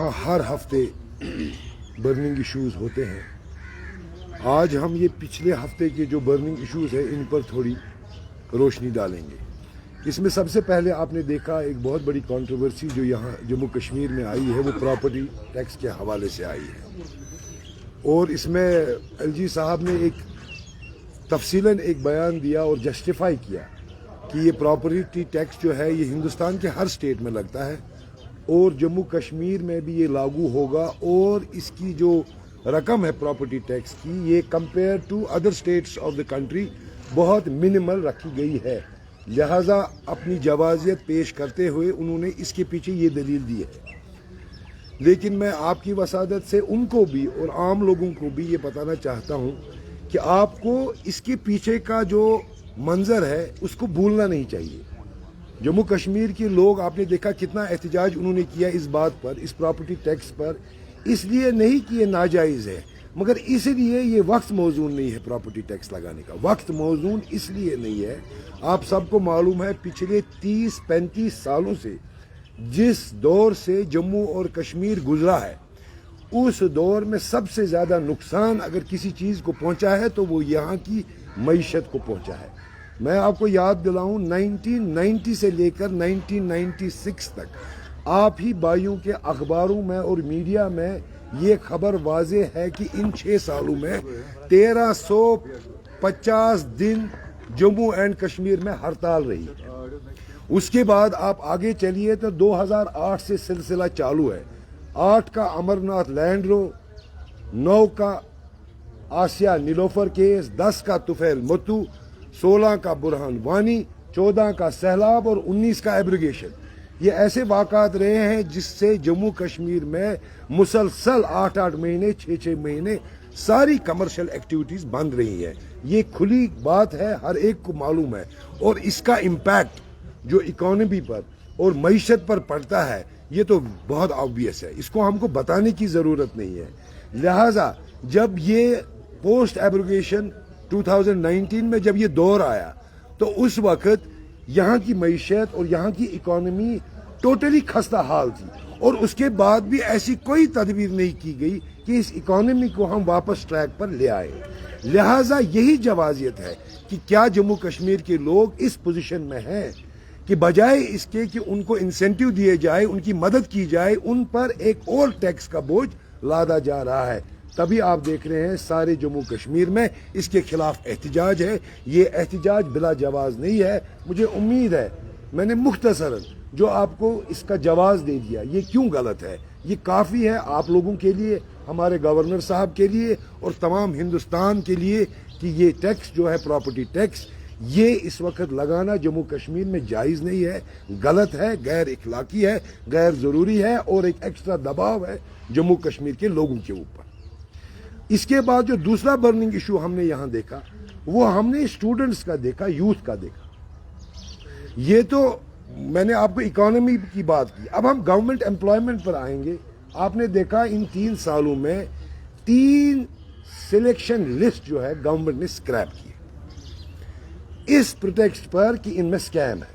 یہاں ہر ہفتے burning issues ہوتے ہیں. آج ہم یہ پچھلے ہفتے کے جو برننگ ایشوز ہیں ان پر تھوڑی روشنی ڈالیں گے. اس میں سب سے پہلے آپ نے دیکھا ایک بہت بڑی کنٹروورسی جو یہاں جموں کشمیر میں آئی ہے وہ پراپرٹی ٹیکس کے حوالے سے آئی ہے. اور اس میں ایل جی صاحب نے ایک تفصیلاً ایک بیان دیا اور جسٹیفائی کیا کہ یہ پراپرٹی ٹیکس جو ہے یہ ہندوستان کے ہر اسٹیٹ میں لگتا ہے اور جموں کشمیر میں بھی یہ لاگو ہوگا، اور اس کی جو رقم ہے پراپرٹی ٹیکس کی یہ compare to other states of the country بہت منیمل رکھی گئی ہے. لہذا اپنی جوازیت پیش کرتے ہوئے انہوں نے اس کے پیچھے یہ دلیل دی ہے. لیکن میں آپ کی وسادت سے ان کو بھی اور عام لوگوں کو بھی یہ بتانا چاہتا ہوں کہ آپ کو اس کے پیچھے کا جو منظر ہے اس کو بھولنا نہیں چاہیے. جموں کشمیر کے لوگ آپ نے دیکھا کتنا احتجاج انہوں نے کیا اس بات پر، اس پراپرٹی ٹیکس پر. اس لیے نہیں کہ یہ ناجائز ہے، مگر اس لیے یہ وقت موزون نہیں ہے. پراپرٹی ٹیکس لگانے کا وقت موزون اس لیے نہیں ہے. آپ سب کو معلوم ہے پچھلے 30-35 سالوں سے جس دور سے جموں اور کشمیر گزرا ہے اس دور میں سب سے زیادہ نقصان اگر کسی چیز کو پہنچا ہے تو وہ یہاں کی معیشت کو پہنچا ہے. میں آپ کو یاد دلاؤں 1990 سے لے کر 1996 تک آپ ہی بھائیوں کے اخباروں میں اور میڈیا میں یہ خبر واضح ہے کہ ان 6 سالوں میں 1350 دن جموں اینڈ کشمیر میں ہڑتال رہی. اس کے بعد آپ آگے چلیے تو 2008 سے سلسلہ چالو ہے. 8 کا امرناتھ لینڈ رو، 9 کا آسیہ نیلوفر کیس، 10 کا طفیل متو، 16 کا برہان وانی، 14 کا سیلاب اور 19 کا ایبریگیشن. یہ ایسے واقعات رہے ہیں جس سے جموں کشمیر میں مسلسل 8-8 مہینے 6-6 مہینے ساری کمرشل ایکٹیویٹیز بند رہی ہیں. یہ کھلی بات ہے، ہر ایک کو معلوم ہے. اور اس کا امپیکٹ جو اکانومی پر اور معیشت پر پڑتا ہے یہ تو بہت آبویس ہے، اس کو ہم کو بتانے کی ضرورت نہیں ہے. لہٰذا جب یہ پوسٹ ایبروگیشن 2019 میں جب یہ دور آیا تو اس وقت یہاں کی معیشت اور یہاں کی اکانومی ٹوٹلی خستہ حال تھی، اور اس کے بعد بھی ایسی کوئی تدبیر نہیں کی گئی کہ اس اکانومی کو ہم واپس ٹریک پر لے آئے. لہٰذا یہی جوازیت ہے کہ کیا جموں کشمیر کے لوگ اس پوزیشن میں ہیں کہ بجائے اس کے کہ ان کو انسینٹیو دیے جائے، ان کی مدد کی جائے، ان پر ایک اور ٹیکس کا بوجھ لادا جا رہا ہے. تبھی آپ دیکھ رہے ہیں سارے جموں کشمیر میں اس کے خلاف احتجاج ہے. یہ احتجاج بلا جواز نہیں ہے. مجھے امید ہے میں نے مختصراً جو آپ کو اس کا جواز دے دیا یہ کیوں غلط ہے، یہ کافی ہے آپ لوگوں کے لیے، ہمارے گورنر صاحب کے لیے اور تمام ہندوستان کے لیے کہ یہ ٹیکس جو ہے پراپرٹی ٹیکس یہ اس وقت لگانا جموں کشمیر میں جائز نہیں ہے، غلط ہے، غیر اخلاقی ہے، غیر ضروری ہے اور ایک ایکسٹرا دباؤ ہے جموں کشمیر کے لوگوں کے اوپر. اس کے بعد جو دوسرا برننگ ایشو ہم نے یہاں دیکھا وہ ہم نے اسٹوڈنٹس کا دیکھا، یوتھ کا دیکھا. یہ تو میں نے آپ کو اکانومی کی بات کی. اب ہم گورنمنٹ امپلائمنٹ پر آئیں گے. آپ نے دیکھا ان 3 سالوں میں 3 سلیکشن لسٹ جو ہے گورنمنٹ نے اسکریپ کی اس پریٹیکسٹ پر کہ ان میں اسکیم ہے.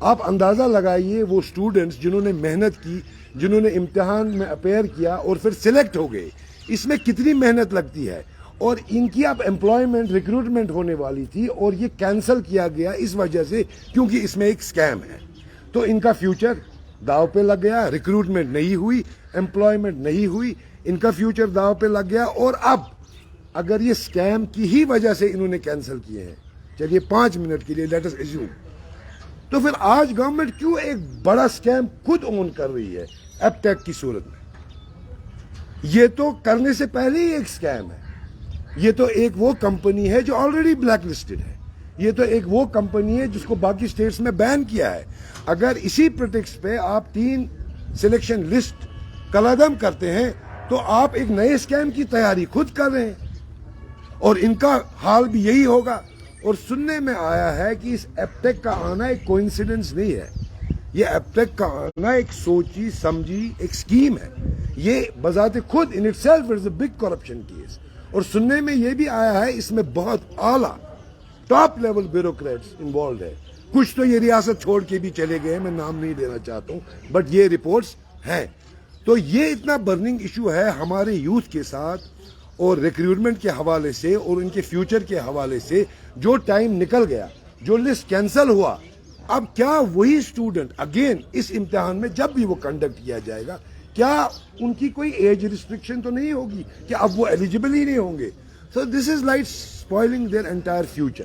آپ اندازہ لگائیے وہ اسٹوڈنٹس جنہوں نے محنت کی، جنہوں نے امتحان میں اپیئر کیا اور پھر سلیکٹ ہو گئے، اس میں کتنی محنت لگتی ہے. اور ان کی اب امپلائمنٹ ریکروٹمنٹ ہونے والی تھی اور یہ کینسل کیا گیا اس وجہ سے کیونکہ اس میں ایک اسکیم ہے. تو ان کا فیوچر داؤ پہ لگ گیا، ریکروٹمنٹ نہیں ہوئی، امپلائمنٹ نہیں ہوئی، ان کا فیوچر داؤ پہ لگ گیا. اور اب اگر یہ اسکیم کی ہی وجہ سے انہوں نے کینسل کیے ہیں، چلیے 5 منٹ کے لیے لیٹ اس ایزیوم، تو پھر آج گورنمنٹ کیوں ایک بڑا اسکیم خود اون کر رہی ہے ایپ ٹیک کی صورت میں؟ یہ تو کرنے سے پہلے ہی ایک اسکیم ہے. یہ تو ایک وہ کمپنی ہے جو آلریڈی بلیک لسٹڈ ہے. یہ تو ایک وہ کمپنی ہے جس کو باقی سٹیٹس میں بین کیا ہے. اگر اسی پریٹیکسٹ پہ آپ 3 سلیکشن لسٹ کالعدم کرتے ہیں تو آپ ایک نئے اسکیم کی تیاری خود کر رہے ہیں اور ان کا حال بھی یہی ہوگا. اور سننے میں آیا ہے کہ اس ایپٹیک کا آنا ایک کوئنسیڈنس نہیں ہے، یہ ایپٹیک کا آنا ایک سوچی سمجھی ایک اسکیم ہے. یہ بذات خود in it self is a big corruption case. اور سننے میں یہ بھی آیا ہے اس میں بہت اعلیٰ ٹاپ لیول بیوروکریٹس انوالوڈ ہے. کچھ تو یہ ریاست چھوڑ کے بھی چلے گئے، میں نام نہیں لینا چاہتا ہوں، بٹ یہ رپورٹس ہیں. تو یہ اتنا برننگ ایشو ہے ہمارے یوتھ کے ساتھ اور ریکروٹمنٹ کے حوالے سے اور ان کے فیوچر کے حوالے سے. جو ٹائم نکل گیا, جو لسٹ کینسل ہوا, اب کیا وہی اسٹوڈنٹ اگین اس امتحان میں جب بھی وہ کنڈکٹ کیا جائے گا, کیا ان کی کوئی ایج ریسٹرکشن تو نہیں ہوگی کہ اب وہ ایلیجیبل ہی نہیں ہوں گے؟ So this is like spoiling their entire future.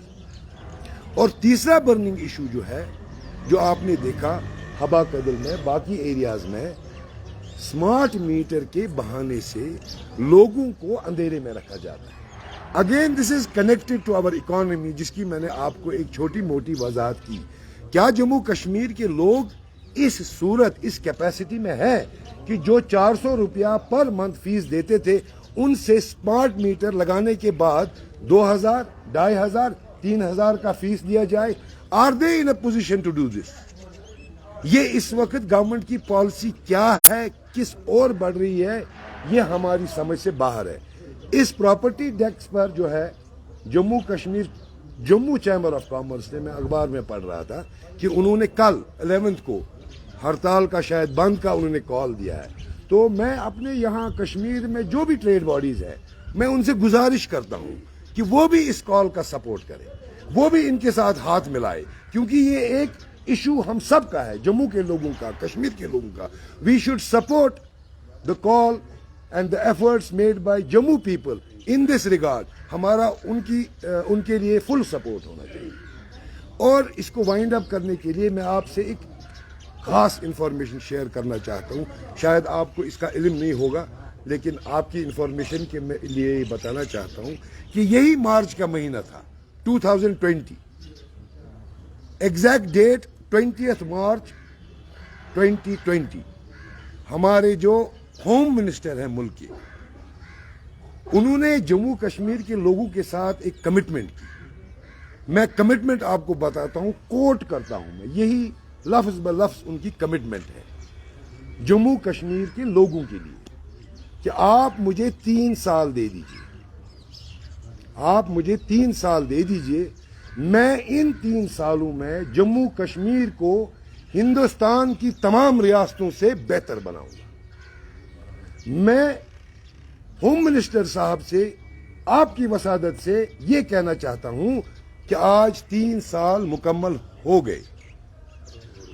اور تیسرا برننگ ایشو جو ہے, جو آپ نے دیکھا ہبا قدل میں, باقی ایریاز میں, اسمارٹ میٹر کے بہانے سے لوگوں کو اندھیرے میں رکھا جاتا ہے. Again this is connected to our economy, جس کی میں نے آپ کو ایک چھوٹی موٹی وضاحت کی. کیا جموں کشمیر کے لوگ اس صورت, اس کیپیسٹی میں ہے کہ جو 400 روپیہ پر منتھ فیس دیتے تھے, ان سے اسمارٹ میٹر لگانے کے بعد 2000, 2500, 3000 کا فیس دیا جائے؟ Are they in a position to do this? یہ اس وقت گورنمنٹ کی پالیسی کیا ہے, کس اور بڑھ رہی ہے, یہ ہماری سمجھ سے باہر ہے. اس پراپرٹی ٹیکس پر جو ہے Jammu Kashmir, Jammu chamber of commerce نے, میں اخبار میں پڑھ رہا تھا کہ انہوں نے کل 11 کو ہڑتال کا, شاید بند کا انہوں نے کال دیا ہے. تو میں اپنے یہاں کشمیر میں جو بھی ٹریڈ باڈیز ہیں, میں ان سے گزارش کرتا ہوں کہ وہ بھی اس کال کا سپورٹ کریں, وہ بھی ان کے ساتھ ہاتھ ملائے, کیونکہ یہ ایک ایشو ہم سب کا ہے, جموں کے لوگوں کا, کشمیر کے لوگوں کا. We should support the call and the efforts made by Jammu people in this regard. ہمارا ان کے لیے فل سپورٹ ہونا چاہیے. اور اس کو وائنڈ اپ کرنے کے لیے میں آپ سے ایک خاص انفارمیشن شیئر کرنا چاہتا ہوں. شاید آپ کو اس کا علم نہیں ہوگا, لیکن آپ کی انفارمیشن کے لیے یہ بتانا چاہتا ہوں کہ یہی مارچ کا مہینہ تھا 2020, ایگزیکٹ ڈیٹ 20 مارچ 2020. ہمارے جو ہوم منسٹر ہیں ملک کے, انہوں نے جموں کشمیر کے لوگوں کے ساتھ ایک کمٹمنٹ کی. میں کمٹمنٹ آپ کو بتاتا ہوں, کوٹ کرتا ہوں میں, یہی لفظ بلفظ ان کی کمٹمنٹ ہے جموں کشمیر کے لوگوں کے لیے, کہ آپ مجھے 3 سال دے دیجئے, آپ مجھے 3 سال دے دیجئے, میں ان 3 سالوں میں جموں کشمیر کو ہندوستان کی تمام ریاستوں سے بہتر بناؤں گا. میں ہوم منسٹر صاحب سے, آپ کی وسادت سے یہ کہنا چاہتا ہوں کہ آج 3 سال مکمل ہو گئے,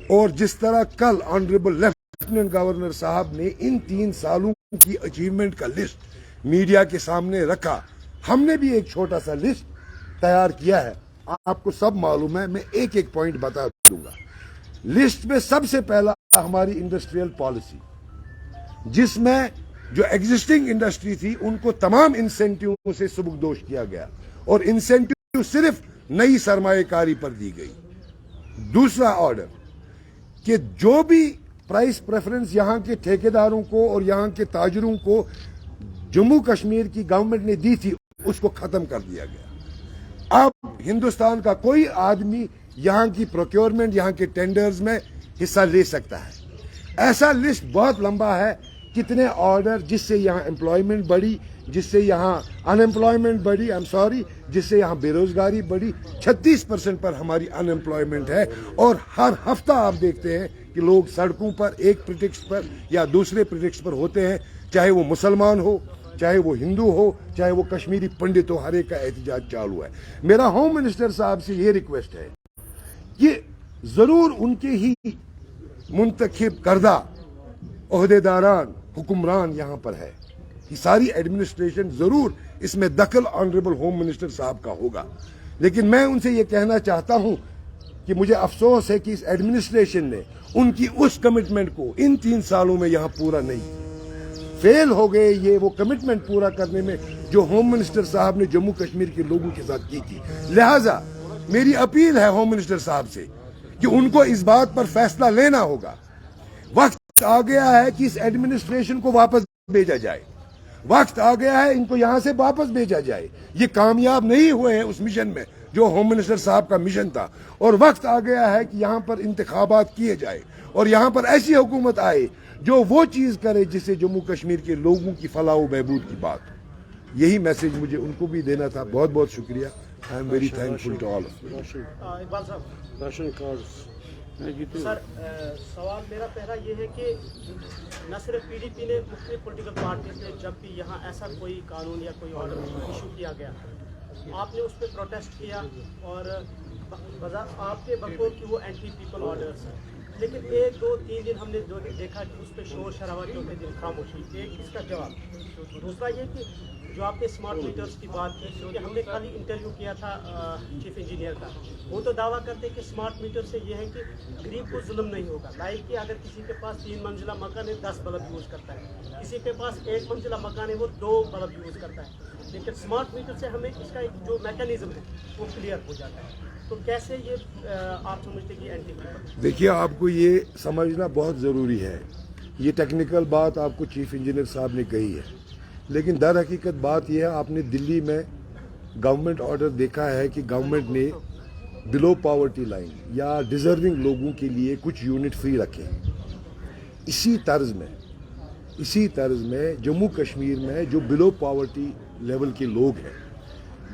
اور جس طرح کل آنریبل لیفٹیننٹ گورنر صاحب نے ان 3 سالوں کی اچیومنٹ کا لسٹ میڈیا کے سامنے رکھا, ہم نے بھی ایک چھوٹا سا لسٹ تیار کیا ہے. آپ کو سب معلوم ہے, میں ایک ایک پوائنٹ بتا دوں گا. لسٹ میں سب سے پہلا ہماری انڈسٹریل پالیسی, جس میں جو ایگزسٹنگ انڈسٹری تھی ان کو تمام انسینٹیو سے سبکدوش کیا گیا, اور انسینٹیو صرف نئی سرمایہ کاری پر دی گئی. دوسرا آرڈر کہ جو بھی پرائس پریفرنس یہاں کے ٹھیکیداروں کو اور یہاں کے تاجروں کو جموں کشمیر کی گورنمنٹ نے دی تھی, اس کو ختم کر دیا گیا. اب ہندوستان کا کوئی آدمی یہاں کی پروکیورمنٹ, یہاں کے ٹینڈرز میں حصہ لے سکتا ہے. ایسا لسٹ بہت لمبا ہے, کتنے آرڈر, جس سے یہاں امپلائمنٹ بڑھی, جس سے یہاں ان امپلائمنٹ بڑھی, جس سے یہاں بے روزگاری بڑھی. 36% پر ہماری ان امپلائمنٹ ہے, اور ہر ہفتہ آپ دیکھتے ہیں کہ لوگ سڑکوں پر ایک پریٹیکسٹ پر یا دوسرے پریٹیکسٹ پر ہوتے ہیں, چاہے وہ مسلمان ہو, چاہے وہ ہندو ہو, چاہے وہ کشمیری پنڈت ہو, ہر ایک کا احتجاج چالو ہے. میرا ہوم منسٹر صاحب سے یہ ریکویسٹ ہے کہ ضرور ان کے ہی منتخب کردہ عہدیداران, حکمران یہاں پر ہے, یہ ساری ایڈمنسٹریشن, ضرور اس میں دخل آنریبل ہوم منسٹر صاحب کا ہوگا. لیکن میں ان سے یہ کہنا چاہتا ہوں کہ مجھے افسوس ہے کہ اس ایڈمنسٹریشن نے ان کی اس کمٹمنٹ کو ان 3 سالوں میں یہاں پورا نہیں, فیل ہو گئے یہ وہ کمٹمنٹ پورا کرنے میں جو ہوم منسٹر صاحب نے جموں کشمیر کے لوگوں کے ساتھ کی تھی. لہٰذا میری اپیل ہے ہوم منسٹر صاحب سے کہ ان کو اس بات پر فیصلہ لینا ہوگا. وقت آ گیا ہے کہ اس ایڈمنسٹریشن کو واپس بھیجا جائے, وقت آ گیا ہے ان کو یہاں سے واپس بھیجا جائے. یہ کامیاب نہیں ہوئے ہیں اس مشن میں جو ہوم منسٹر صاحب کا مشن تھا, اور وقت آ گیا ہے کہ یہاں پر انتخابات کیے جائے اور یہاں پر ایسی حکومت آئے جو وہ چیز کرے جس سے جموں کشمیر کے لوگوں کی فلاح و بہبود کی بات. یہی میسج مجھے ان کو بھی دینا تھا. بہت بہت شکریہ. I am very thankful to all. Ration cards sir سوال میرا پہلا یہ ہے کہ نہ صرف پی ڈی پی نے مختلف پولیٹیکل پارٹیز نے جب بھی یہاں ایسا کوئی قانون یا کوئی آرڈر ایشو کیا گیا آپ نے اس پہ پروٹیسٹ کیا اور آپ کے بقول کہ وہ اینٹی پیپل آرڈرس ہیں، لیکن 1 2 3 دن ہم نے جو دیکھا کہ اس پہ شور شرابہ چوتھے دن خاموشی. ایک اس کا جواب. دوسرا یہ کہ جو آپ نے اسمارٹ میٹرز کی بات کی، کیونکہ ہم نے کل ہی انٹرویو کیا تھا چیف انجینئر کا، وہ تو دعویٰ کرتے ہیں کہ اسمارٹ میٹر سے یہ ہے کہ غریب کو ظلم نہیں ہوگا. لائک کہ اگر کسی کے پاس 3 منزلہ مکان ہے 10 بلب یوز کرتا ہے، کسی کے پاس 1 منزلہ مکان ہے وہ 2 بلب یوز کرتا ہے. لیکن اسمارٹ میٹر سے ہمیں اس کا ایک جو میکانزم ہے وہ کلیئر ہو جاتا ہے. تو کیسے یہ آپ سمجھتے کہ اینٹی پیپل؟ دیکھیے، آپ کو یہ سمجھنا بہت ضروری ہے. یہ ٹیکنیکل بات آپ کو چیف انجینئر صاحب نے کہی ہے، لیکن در حقیقت بات یہ ہے، آپ نے دلی میں گورنمنٹ آرڈر دیکھا ہے کہ گورنمنٹ نے بلو پاورٹی لائن یا ڈیزرونگ لوگوں کے لیے کچھ یونٹ فری رکھے ہیں. اسی طرز میں جموں کشمیر میں جو بلو پاورٹی لیول کے لوگ ہیں،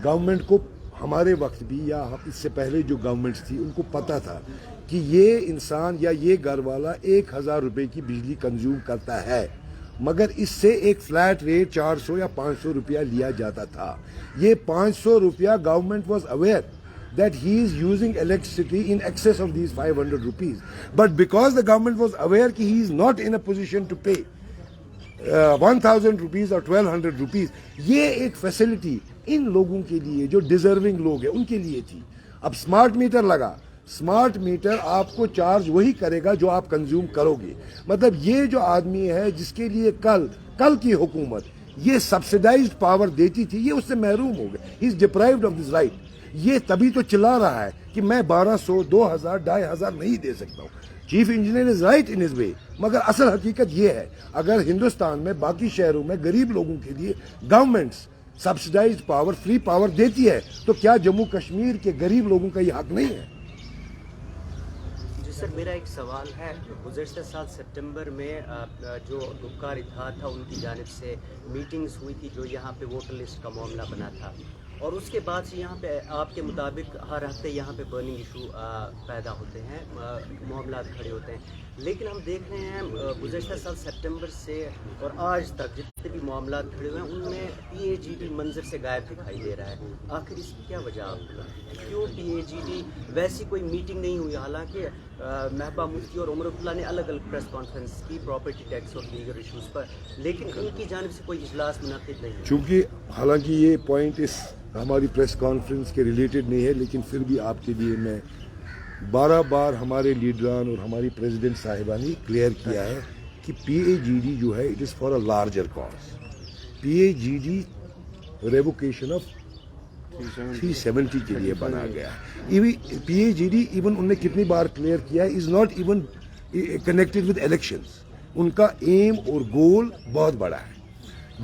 گورنمنٹ کو ہمارے وقت بھی یا اس سے پہلے جو گورنمنٹس تھی ان کو پتا تھا کہ یہ انسان یا یہ گھر والا 1000 روپے کی بجلی کنزیوم کرتا ہے، مگر اس سے ایک فلیٹ ریٹ 400 یا 500 روپیہ لیا جاتا تھا. یہ 500 روپیہ government was aware that he is using electricity in excess of these 500 rupees. But because the government was aware that he is not in a position to pay 1000 rupees or 1200 rupees, یہ ایک facility in لوگوں کے لیے جو deserving لوگ ہیں ان کے لیے تھی. اب اسمارٹ میٹر لگا، اسمارٹ میٹر آپ کو چارج وہی کرے گا جو آپ کنزیوم کرو گے. مطلب یہ جو آدمی ہے جس کے لیے کل کی حکومت یہ سبسیڈائزڈ پاور دیتی تھی، یہ اس سے محروم ہو گئے. ہی از ڈپرائیوڈ آف دس رائٹ. یہ تبھی تو چلا رہا ہے کہ میں 1200 2000 2500 نہیں دے سکتا ہوں. Chief engineer is right in his way, مگر اصل حقیقت یہ ہے اگر ہندوستان میں باقی شہروں میں غریب لوگوں کے لیے گورنمنٹس سبسیڈائزڈ پاور فری پاور دیتی ہے تو کیا جموں کشمیر کے غریب لوگوں کا یہ حق نہیں ہے؟ جی سر، میرا ایک سوال ہے. گزشتہ سال سپٹمبر میں جو گپکار اتحاد تھا ان کی جانب سے میٹنگز ہوئی تھی جو یہاں پہ ووٹر لسٹ کا معاملہ بنا تھا، اور اس کے بعد سے یہاں پہ آپ کے مطابق ہر ہفتے یہاں پہ برننگ ایشو پیدا ہوتے ہیں، معاملات کھڑے ہوتے ہیں. لیکن ہم دیکھ رہے ہیں گزشتہ سال سپٹمبر سے اور آج تک جتنے بھی معاملات کھڑے ہوئے ہیں ان میں پی اے جی ڈی منظر سے غائب دکھائی دے رہا ہے. آخر اس کی کیا وجہ آپ کیوں پی اے جی ڈی ویسی کوئی میٹنگ نہیں ہوئی؟ حالانکہ محبوبہ مفتی اور عمر عبداللہ نے الگ الگ پریس کانفرنس کی پراپرٹی ٹیکس اور دیگر ایشوز پر، لیکن ان کی جانب سے کوئی اجلاس منعقد نہیں. چونکہ حالانکہ یہ پوائنٹ اس ہماری پریس کانفرنس کے ریلیٹڈ نہیں ہے، لیکن پھر بھی آپ کے لیے میں 12 بار ہمارے لیڈران اور ہماری پریزیڈنٹ صاحبہ نے کلیئر کیا ہے کہ پی اے جی ڈی جو ہے it is for a larger cause. P A G D revocation of 370 کے لیے بنا گیا. پی اے جی ڈی ایون انہوں نے کتنی بار کلیئر کیا ہے is not even connected with elections. ان کا ایم اور گول بہت بڑا ہے.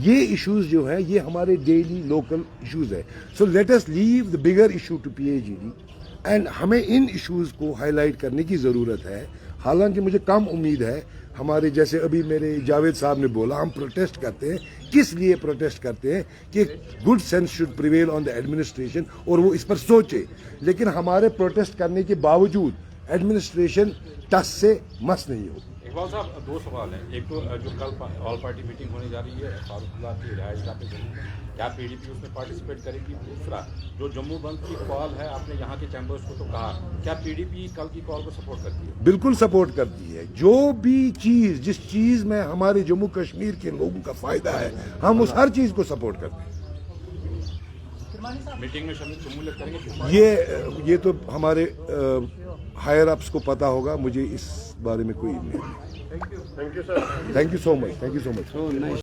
یہ ایشوز جو ہیں یہ ہمارے ڈیلی لوکل ایشوز ہیں. So let us leave the bigger issue to P A G D and ہمیں ان ایشوز کو ہائی لائٹ کرنے کی ضرورت ہے. حالانکہ مجھے کم امید ہے ہمارے جیسے ابھی میرے جاوید صاحب نے بولا ہم پروٹیسٹ کرتے ہیں. کس لیے پروٹیسٹ کرتے ہیں؟ کہ good sense should prevail on the administration اور وہ اس پر سوچے. لیکن ہمارے پروٹیسٹ کرنے کے باوجود ایڈمنسٹریشن ٹس سے مس نہیں ہوگی. اقبال صاحب 2 سوال ہیں. ایک تو جو کل آل پارٹی میٹنگ ہونے جا رہی ہے فاروق اللہ کی رہائش گاہ پہ جموں میں، کیا پی ڈی پی اس میں پارٹیسپیٹ کرے گی؟ دوسرا جو جموں بند کی کال ہے آپ نے یہاں کے چیمبرز کو تو کہا، کیا پی ڈی پی کل کی کال کو سپورٹ کرتی ہے؟ بالکل سپورٹ کرتی ہے. جو بھی چیز جس چیز میں ہمارے جموں کشمیر کے لوگوں کا فائدہ ہے ہم اس ہر چیز کو سپورٹ کرتے ہیں. میٹنگ میں شمولیت کریں گے؟ یہ تو ہمارے ہائر اپس کو پتا ہوگا، مجھے اس بارے میں کوئی نہیں. Thank you so much.